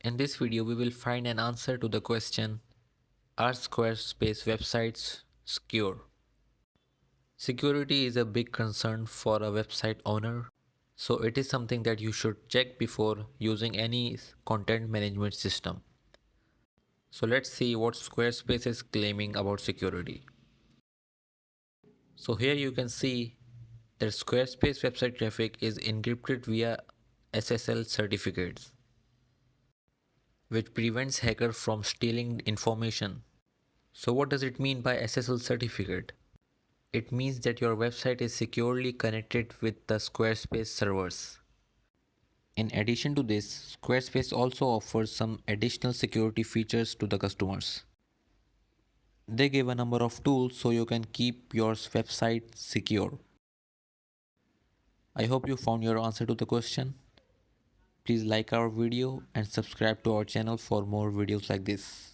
In this video, we will find an answer to the question, are Squarespace websites secure? Security is a big concern for a website owner, so it is something that you should check before using any content management system. So let's see what Squarespace is claiming about security. So here you can see that Squarespace website traffic is encrypted via SSL certificates, which prevents hackers from stealing information. So what does it mean by SSL certificate? It means that your website is securely connected with the Squarespace servers. In addition to this, Squarespace also offers some additional security features to the customers. They give a number of tools so you can keep your website secure. I hope you found your answer to the question. Please like our video and subscribe to our channel for more videos like this.